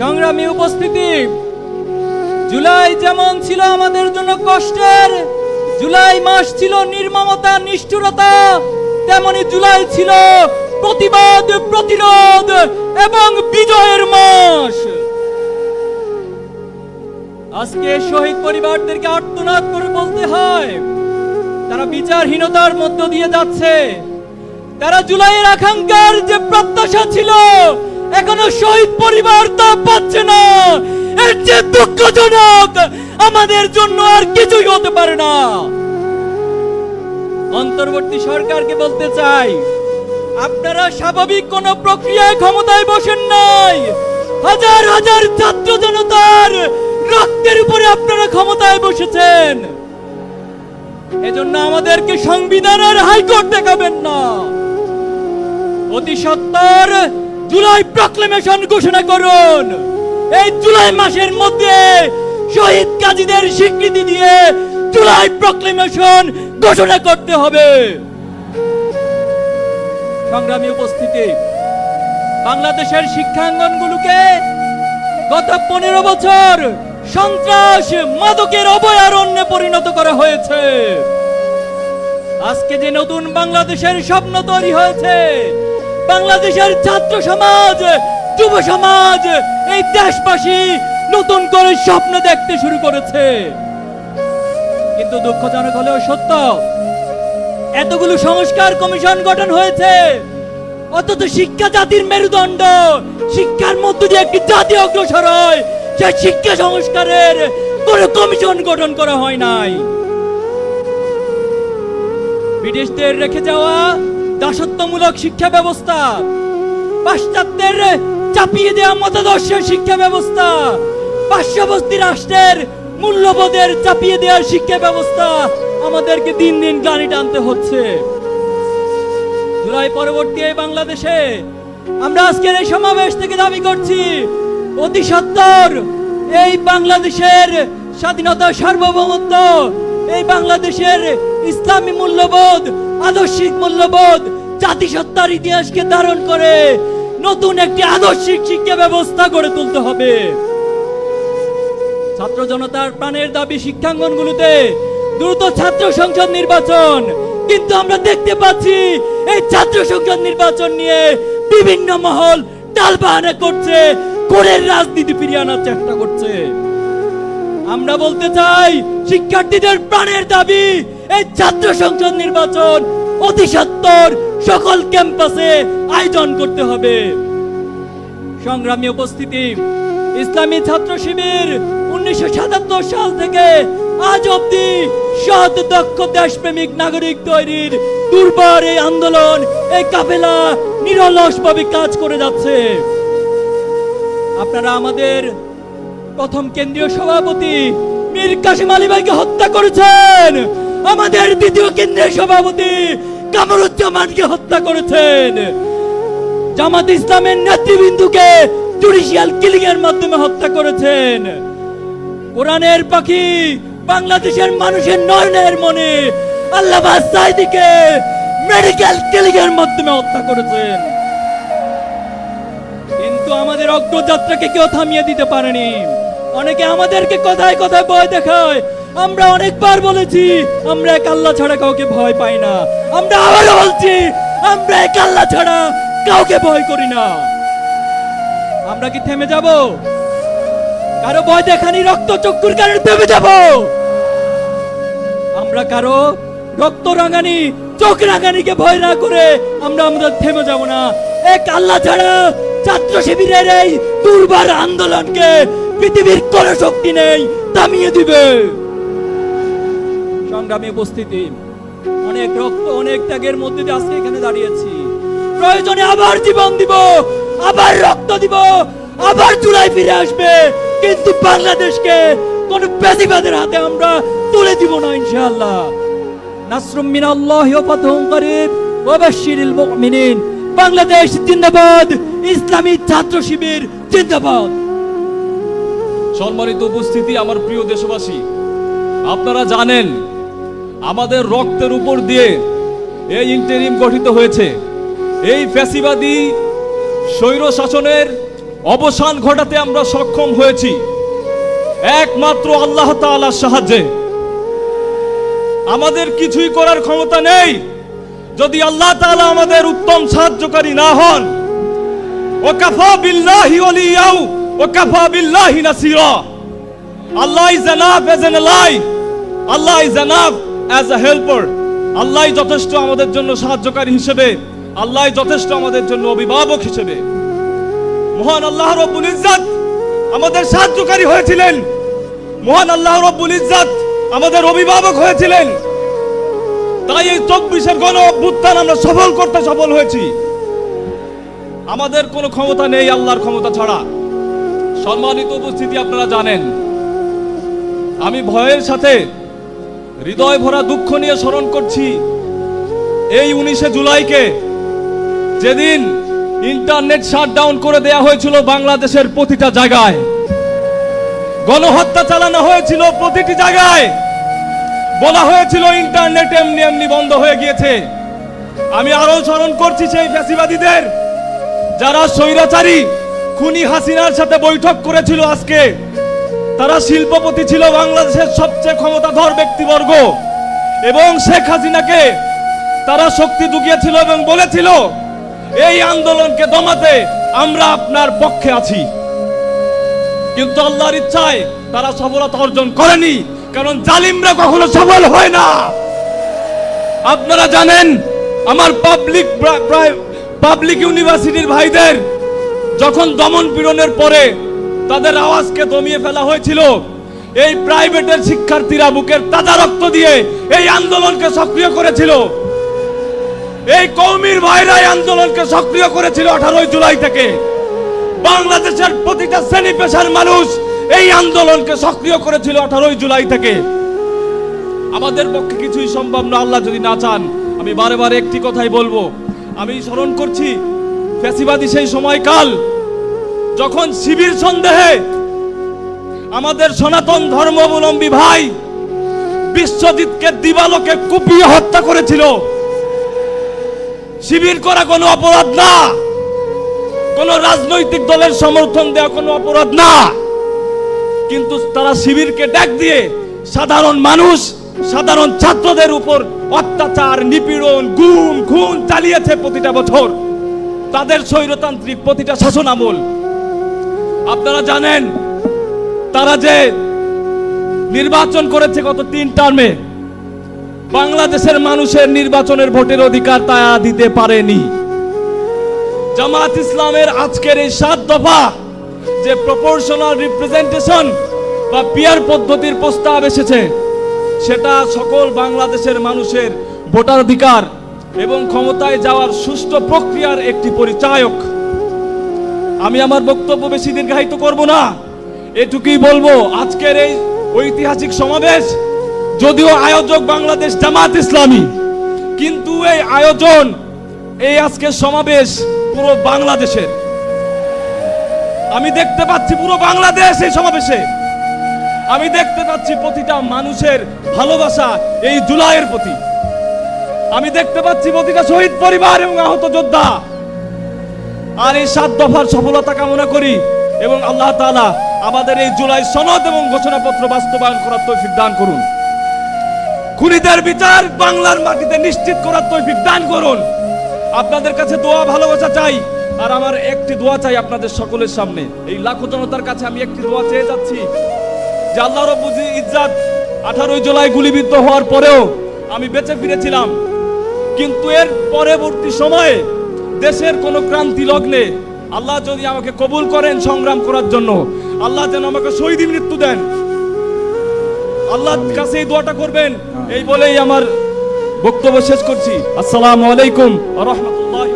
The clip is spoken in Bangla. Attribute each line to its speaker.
Speaker 1: সংগ্রামী উপস্থিতি, জুলাই যেমন ছিল আমাদের জন্য কষ্টের, জুলাই মাস ছিল নির্মমতা নিষ্ঠুরতা, তেমনি জুলাই ছিল প্রতিবাদ, প্রতিরোধ এবং বিজয়ের মাস। আজকে শহীদ পরিবারদেরকে আর্তনাদ করে বলতে হয়, তারা বিচারহীনতার মধ্য দিয়ে যাচ্ছে। তারা জুলাইয়ের আকাঙ্ক্ষার যে প্রত্যাশা ছিল, এখনো শহীদ পরিবার তা পাচ্ছে না। এর যে দুঃখজনক, আমাদের জন্য আর কিছুই হতে পারে না। অন্তর্বর্তী সরকারকে বলতে চাই, আপনারা স্বাভাবিক কোন প্রক্রিয়ায় ক্ষমতায় বসেন নাই। হাজার হাজার ছাত্র জনতার রক্তের উপরে আপনারা ক্ষমতায় বসেছেন। এজন্য আমাদেরকে সংবিধানের হাইকোর্ট দেখাবেন না। অতি সত্বর জুলাই প্রক্লেমেশন ঘোষণা করুন। এই জুলাই মাসের মধ্যে শহীদ গাজীদের স্বীকৃতি দিয়ে জুলাই প্রক্লেমেশন ঘোষণা করতে হবে। সংগ্রামী উপস্থিতি, বাংলাদেশের শিক্ষাঙ্গনগুলোকে গত 15 বছর সন্ত্রাস, মাদকের অভয়ারণ্যে পরিণত করা হয়েছে। আজকে যে নতুন বাংলাদেশের স্বপ্ন তৈরি হয়েছে, বাংলাদেশের ছাত্র সমাজ, যুব সমাজ, এই দেশবাসী নতুন করে স্বপ্ন দেখতে শুরু করেছে। কিন্তু দুঃখজনক হলেও সত্য, এতগুলো সংস্কার কমিশন গঠন হয়েছে, অথচ শিক্ষা জাতির মেরুদণ্ড, শিক্ষার মধ্য দিয়ে একটি জাতি অগ্রসর হয়, সেই শিক্ষা সংস্কারের কোন কমিশন গঠন করা হয় নাই। ব্রিটিশদের রেখে যাওয়া দাসত্বমূলক শিক্ষা ব্যবস্থা, পাশ্চাত্যের চাপিয়ে দেওয়া মতাদর্শের শিক্ষা ব্যবস্থা, পার্শ্ববর্তী রাষ্ট্রের মূল্যবোধের চাপিয়ে দেওয়ার শিক্ষা ব্যবস্থা আমাদেরকে দিন দিন গ্লানি টানতে হচ্ছে। জুলাই পরবর্তী এই বাংলাদেশে আমরা আজকের এই সমাবেশ থেকে দাবি করছি, অতি সত্বর এই বাংলাদেশের স্বাধীনতা, সার্বভৌমত্ব, এই বাংলাদেশের ইসলামী মূল্যবোধ, আদর্শিক মূল্যবোধ, জাতিসত্তার ইতিহাসকে ধারণ করে নতুন একটি আদর্শিক শিক্ষা ব্যবস্থা গড়ে তুলতে হবে। ছাত্র জনতার প্রাণের দাবি শিক্ষাঙ্গনগুলোতে দ্রুত ছাত্র সংসদ নির্বাচন। কিন্তু আমরা দেখতে পাচ্ছি এই ছাত্র সংসদ নির্বাচন নিয়ে বিভিন্ন মহল টালবাহানা করছে, কোরের রাজনীতি ফিরিয়ে আনার চেষ্টা করছে। আমরা বলতে চাই, শিক্ষার্থীদের প্রাণের দাবি এই ছাত্র সংসদ নির্বাচন অতি সত্বর সকল ক্যাম্পাসে আয়োজন করতে হবে। সংগ্রামী উপস্থিতি, ইসলামী ছাত্র শিবির 1977 সাল থেকে আজ অবধি সৎ, দক্ষ, দেশপ্রেমিক নাগরিক তৈরির দুর্বার এই আন্দোলন, এই কাফেলা নিরলসভাবে কাজ করে যাচ্ছে। আপনারা আমাদের প্রথম কেন্দ্রীয় সভাপতি মীর কাসেম আলী ভাইকে হত্যা করেছেন, আমাদের দ্বিতীয় কেন্দ্রীয় সভাপতি কামরুজ্জামানকে হত্যা করেছেন, জামাত ইসলামের নেতৃবৃন্দকে জুডিশিয়াল কিলিং এর মাধ্যমে হত্যা করেছেন, কোরআনের পাখি, বাংলাদেশের মানুষের নয়নের মনে আল্লামা সাঈদীকে মেডিকেল কিলিং এর মাধ্যমে হত্যা করেছেন। কিন্তু আমাদের অগ্রযাত্রাকে কেউ থামিয়ে দিতে পারেনি। অনেকে আমাদেরকে কথায় কথায় ভয় দেখায়। আমরা অনেকবার বলেছি, আমরা এক আল্লাহ ছাড়া কাউকে ভয় পাই না। আমরা আবারও বলছি, আমরা এক আল্লাহ ছাড়া কাউকে ভয় করি না। আমরা কি থেমে যাব? কারো ভয় দেখানি রক্ত চক্ষুর কারণে থেমে যাব? আমরা কারো রক্ত রাঙানি, চোখ রাঙানিকে ভয় না করে আমরা থেমে যাব না। এক আল্লাহ ছাড়া ছাত্র শিবিরের এই দুর্বার আন্দোলনকে পৃথিবীর কোন শক্তি নেই থামিয়ে দিবে। সংগ্রামী উপস্থিতি, অনেক রক্ত, অনেক ত্যাগের মধ্যে দিয়ে আজকে এখানে দাঁড়িয়েছি। প্রয়োজনে আবার জীবন দিব, আবার রক্ত দিব, আবার জুলাই ফিরে আসবে, কিন্তু বাংলাদেশকে কোন ফ্যাসিবাদের হাতে আমরা তুলে দিব না ইনশাআল্লাহ। নাসরুম মিনাল্লাহি ওয়া ফাতহুন করিব ওয়া বাশশিরিল মুমিনিন। বাংলাদেশ জিন্দাবাদ, ইসলামী ছাত্র শিবির জিন্দাবাদ।
Speaker 2: সম্মানিত উপস্থিতি, আমার প্রিয় দেশবাসী, আপনারা জানেন আমাদের রক্তের উপর দিয়ে এই ইন্টারিম গঠিত হয়েছে। এই ফ্যাসিবাদী স্বৈর শাসনের অবসান ঘটাতে আমরা সক্ষম হয়েছি একমাত্র আল্লাহ তাআলার সাহায্যে। আমাদের কিছুই করার ক্ষমতা নেই যদি আল্লাহ তাআলা আমাদের উত্তম সাহায্যকারী না হন। ওয়াকাফা বিল্লাহি ওয়ালিয়াও ওয়াকাফা বিল্লাহি নাসিরা। Allah is enough as an ally, Allah is enough as a helper. Allah যথেষ্ট আমাদের জন্য সাহায্যকারী হিসেবে, আল্লাহ যথেষ্ট আমাদের জন্য অভিভাবক হিসেবে। মহান আল্লাহ রব্বুল ইজ্জত আমাদের সাহায্যকারী হয়েছিলেন, মহান আল্লাহ রব্বুল ইজ্জত আমাদের অভিভাবক হয়েছিলেন। তাই এই 24-এর গণ অভ্যুত্থান আমরা সফল করতে সফল হয়েছি। আমাদের কোনো ক্ষমতা নেই আল্লাহর ক্ষমতা ছাড়া। সম্মানিত উপস্থিতি, আপনারা জানেন আমি ভয়ের সাথে হৃদয় ভরা দুঃখ নিয়ে স্মরণ করছি এই 19শে জুলাইকে, যেদিন ইন্টারনেট শাটডাউন করে দেয়া হয়েছিল বাংলাদেশের প্রতিটা জায়গায়, গণহত্যা চালানো হয়েছিল প্রতিটি জায়গায়, বলা হয়েছিল ইন্টারনেট এমনি এমনি বন্ধ হয়ে গিয়েছে। আমি আরো স্মরণ করছি সেই ফ্যাসিবাদীদের যারা স্বৈরাচারী খুনি হাসিনার সাথে বৈঠক করেছিল। আজকে তারা শিল্পপতি ছিল, বাংলাদেশের সবচেয়ে ক্ষমতাধর ব্যক্তিবর্গ, এবং শেখ হাসিনাকে তারা শক্তি জুগিয়েছিল এবং বলেছিল এই আন্দোলনকে দমাতে আমরা আপনার পক্ষে আছি। কিন্তু আল্লাহর ইচ্ছায় তারা সফলতা অর্জন করেনি, কারণ জালিমরা কখনো সফল হয় না। আপনারা জানেন আমার পাবলিক ইউনিভার্সিটির ভাইদের যখন দমন পীড়নের পরে তাদের আওয়াজকে দমিয়ে ফেলা হয়েছিল, এই প্রাইভেটের শিক্ষার্থীরা বুকের তাজা রক্ত দিয়ে এই আন্দোলনকে সক্রিয় করেছিল। এই কওমির ভাইরাই আন্দোলনকে সক্রিয় করেছিল 18 জুলাই থেকে। বাংলাদেশের প্রতিটা শ্রেণী পেশার মানুষ এই আন্দোলনকে সক্রিয় করেছিল 18 জুলাই থেকে। আমাদের পক্ষে কিছুই সম্ভব না আল্লাহ যদি না চান। আমি বারে বারে একটি কথাই বলবো, আমি স্মরণ করছি ফ্যাসিবাদী সেই সময়কাল যখন শিবির সন্দেহে আমাদের সনাতন ধর্মাবলম্বী ভাই বিশ্বজিৎকে দিবালোকে কুপিয়ে হত্যা করেছিল। শিবির করা কোনো অপরাধ না, কোন রাজনৈতিক দলের সমর্থন দেওয়া কোনো অপরাধ না, কিন্তু তারা শিবিরকে ডাক দিয়ে সাধারণ মানুষ, সাধারণ ছাত্রদের উপর অত্যাচার, নিপীড়ন, গুম খুন চালিয়েছে প্রতিটা বছর তাদের স্বৈরতান্ত্রিক প্রতিটা শাসন আমল। আপনারা জানেন তারা যে নির্বাচন করেছে গত 3 টার্মে, বাংলাদেশের মানুষের নির্বাচনের ভোটের অধিকার তা দিতে পারেনি। জামাত ইসলামের আজকের এই 7 দফা যে প্রপোর্শনাল রিপ্রেজেন্টেশন বা পিয়ার পদ্ধতির প্রস্তাব এসেছে, সেটা সকল বাংলাদেশের মানুষের ভোটাধিকার এবং ক্ষমতায় যাওয়ার সুষ্ঠু প্রক্রিয়ার একটি পরিচায়ক। আমি আমার বক্তব্য বেশি দীর্ঘায়িত করব না, এটুকুই বলবো আজকের এই ঐতিহাসিক সমাবেশ যদিও আয়োজক বাংলাদেশ জামাত ইসলামী, কিন্তু এই আয়োজন, এই আজকের সমাবেশ পুরো বাংলাদেশের। আমি দেখতে পাচ্ছি পুরো বাংলাদেশ এই সমাবেশে, আমি দেখতে পাচ্ছি প্রতিটা মানুষের ভালোবাসা এই জুলাইয়ের প্রতি, আমি দেখতে পাচ্ছি প্রতিটা শহীদ পরিবার এবং আহত যোদ্ধা। আর এই 7 দফার সফলতা কামনা করি এবং আল্লাহ তাআলা আমাদের এই জুলাই সনদ এবং ঘোষণাপত্র বাস্তবায়ন করার তৌফিক দান করুন। খুনিদের বিচার বাংলার মাটিতে নিশ্চিত করার তৌফিক দান করুন। আপনাদের কাছে দোয়া ভালোবাসা চাই, আর আমার একটি দোয়া চাই আপনাদের সকলের সামনে। এই লাখো জনতার কাছে আমি একটি দোয়া চেয়ে যাচ্ছি যে আল্লাহ রব্বুল ইজ্জত 18 জুলাই গুলিবিদ্ধ হওয়ার পরেও আমি বেঁচে ফিরেছিলাম, কিন্তু এর পরবর্তী সময়ে দেশের কোনো ক্রান্তি লগ্নে আল্লাহ যদি আমাকে কবুল করেন সংগ্রাম করার জন্য, আল্লাহ যেন আমাকে শহীদ মৃত্যু দেন। আল্লাহর কাছে এই দোয়াটা করবেন, এই বলেই আমার বক্তব্য শেষ করছি। আসসালামু আলাইকুম ওয়া রাহমাতুল্লাহি